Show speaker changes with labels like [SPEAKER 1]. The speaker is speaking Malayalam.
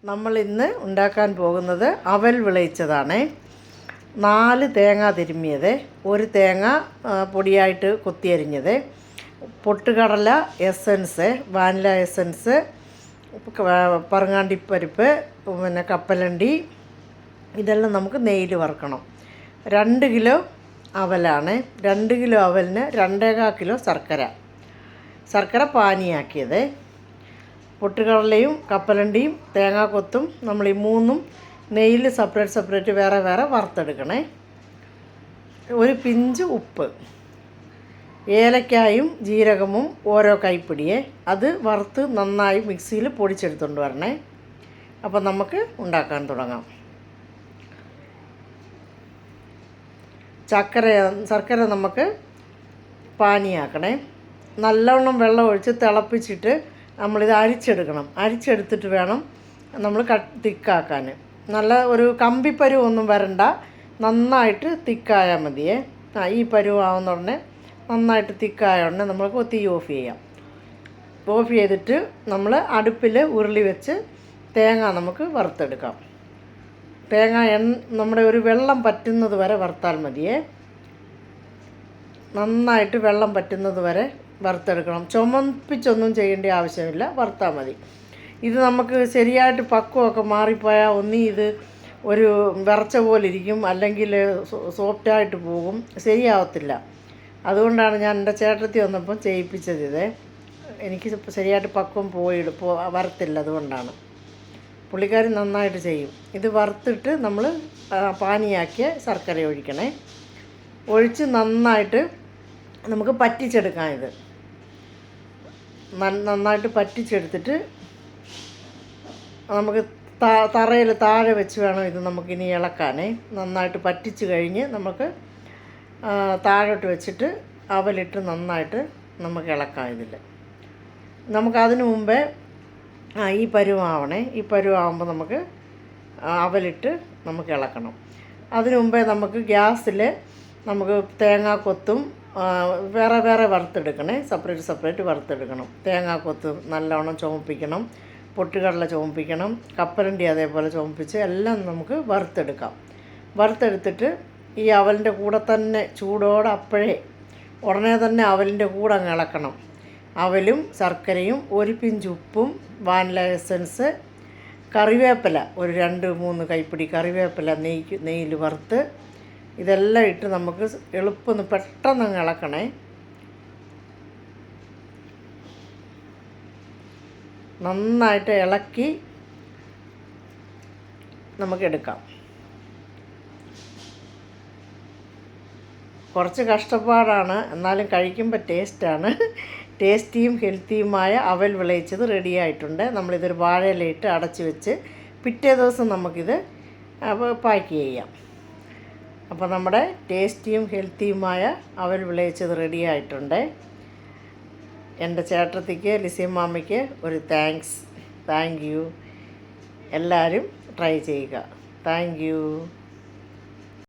[SPEAKER 1] നമ്മൾ ഇന്ന് ഉണ്ടാക്കാൻ പോകുന്നത് അവൽ വിളയിച്ചതാണ്. 4 തേങ്ങ തിരുമ്മിയത്, 1 തേങ്ങ പൊടിയായിട്ട് കൊത്തിയരിഞ്ഞത്, പൊട്ടുകടല എസൻസ്, വാനില എസൻസ്, പറങ്ങാണ്ടിപ്പരിപ്പ്, പിന്നെ കപ്പലണ്ടി, ഇതെല്ലാം നമുക്ക് നെയ്യിൽ വറുക്കണം. 2 കിലോ അവലാണ്. 2 കിലോ അവലിന് 2.25 കിലോ ശർക്കര പാനിയാക്കിയത്. പൊട്ടുകടലയും കപ്പലണ്ടിയും തേങ്ങാക്കൊത്തും നമ്മൾ ഈ 3ഉം നെയ്യിൽ സെപ്പറേറ്റ് വേറെ വറുത്തെടുക്കണേ. 1 പിഞ്ച് ഉപ്പ്, ഏലക്കായും ജീരകവും ഓരോ കൈപ്പിടിയെ, അത് വറുത്ത് നന്നായി മിക്സിയിൽ പൊടിച്ചെടുത്തുകൊണ്ട് വരണേ. അപ്പോൾ നമുക്ക് ഉണ്ടാക്കാൻ തുടങ്ങാം. ശർക്കര നമുക്ക് പാനിയാക്കണേ. നല്ലവണ്ണം വെള്ളം ഒഴിച്ച് തിളപ്പിച്ചിട്ട് നമ്മളിത് അരിച്ചെടുത്തിട്ട് വേണം നമ്മൾ തിക്കാക്കാൻ. നല്ല ഒരു കമ്പിപ്പരുവൊന്നും വരണ്ട, നന്നായിട്ട് തിക്കായാൽ മതിയേ. ഈ പരുവാവുന്ന ഉടനെ നന്നായിട്ട് തിക്കായ ഉടനെ നമുക്ക് തീ ഓഫ് ചെയ്യാം. ഓഫ് ചെയ്തിട്ട് നമ്മൾ അടുപ്പിൽ ഉരുളി വെച്ച് തേങ്ങ നമുക്ക് വറുത്തെടുക്കാം. തേങ്ങ നമ്മുടെ ഒരു വെള്ളം പറ്റുന്നത് വരെ വറുത്താൽ മതിയേ. നന്നായിട്ട് വെള്ളം പറ്റുന്നത് വരെ വറുത്തെടുക്കണം. ചുമപ്പിച്ചൊന്നും ചെയ്യേണ്ട ആവശ്യമില്ല, വറുത്താൽ മതി. ഇത് നമുക്ക് ശരിയായിട്ട് പക്വമൊക്കെ മാറിപ്പോയാൽ ഒന്നീ ഇത് ഒരു വിറച്ച പോലെ ഇരിക്കും, അല്ലെങ്കിൽ സോഫ്റ്റായിട്ട് പോകും, ശരിയാവത്തില്ല. അതുകൊണ്ടാണ് ഞാൻ എൻ്റെ ചേട്ടത്തി വന്നപ്പം ചെയ്യിപ്പിച്ചത്. ഇത് എനിക്ക് ശരിയായിട്ട് പക്വം വരത്തില്ല, അതുകൊണ്ടാണ്. പുള്ളിക്കാരി നന്നായിട്ട് ചെയ്യും. ഇത് വറുത്തിട്ട് നമ്മൾ പാനിയാക്കിയ ശർക്കര ഒഴിക്കണേ. ഒഴിച്ച് നന്നായിട്ട് നമുക്ക് പറ്റിച്ചെടുക്കാം. ഇത് നന്നായിട്ട് പറ്റിച്ചെടുത്തിട്ട് നമുക്ക് തറയിൽ താഴെ വെച്ച് വേണം ഇത് നമുക്കിനി ഇളക്കാനേ. നന്നായിട്ട് പറ്റിച്ച് കഴിഞ്ഞ് നമുക്ക് താഴോട്ട് വെച്ചിട്ട് അവലിട്ട് നന്നായിട്ട് നമുക്ക് ഇളക്കാം. ഇതിൽ നമുക്കതിന് മുമ്പേ ഈ പരുവാവണേ. ഈ പരുവാകുമ്പോൾ നമുക്ക് അവലിട്ട് നമുക്ക് ഇളക്കണം. അതിന് മുമ്പേ നമുക്ക് ഗ്യാസിൽ നമുക്ക് തേങ്ങാക്കൊത്തും വേറെ വറുത്തെടുക്കണേ. സെപ്പറേറ്റ് വറുത്തെടുക്കണം. തേങ്ങാക്കൊത്ത് നല്ലവണ്ണം ചുമപ്പിക്കണം, പൊട്ടുകടല ചുമപ്പിക്കണം, കപ്പലണ്ടി അതേപോലെ ചുമപ്പിച്ച് എല്ലാം നമുക്ക് വറുത്തെടുക്കാം. വറുത്തെടുത്തിട്ട് ഈ അവലിൻ്റെ കൂടെ തന്നെ ചൂടോടെ ഉടനെ തന്നെ അവലിൻ്റെ കൂടെ അങ്ങ് ഇളക്കണം. അവലും ശർക്കരയും 1 പിഞ്ച് ഉപ്പും വാനില എസൻസ്, കറിവേപ്പില ഒരു 2-3 കൈപ്പിടി കറിവേപ്പില നെയ്യിൽ വറുത്ത് ഇതെല്ലാം ഇട്ട് നമുക്ക് എളുപ്പം പെട്ടെന്ന് അങ്ങ് ഇളക്കണേ. നന്നായിട്ട് ഇളക്കി നമുക്കെടുക്കാം. കുറച്ച് കഷ്ടപ്പാടാണ്, എന്നാലും കഴിക്കുമ്പോൾ ടേസ്റ്റാണ്. ടേസ്റ്റിയും ഹെൽത്തിയുമായ അവൽ വിളയിച്ചത് റെഡിയായിട്ടുണ്ട്. നമ്മളിതൊരു വാഴയിലയിട്ട് അടച്ച് വെച്ച് പിറ്റേ ദിവസം നമുക്കിത് പാക്ക് ചെയ്യാം. അപ്പോൾ നമ്മുടെ ടേസ്റ്റിയും ഹെൽത്തിയുമായ അവൽ വിളയിച്ചത് റെഡിയായിട്ടുണ്ട്. എൻ്റെ ചേട്ടത്തിക്ക് ലിസിയമ്മാമ്മയ്ക്ക് ഒരു താങ്ക് യു. എല്ലാവരും ട്രൈ ചെയ്യുക. Thank you.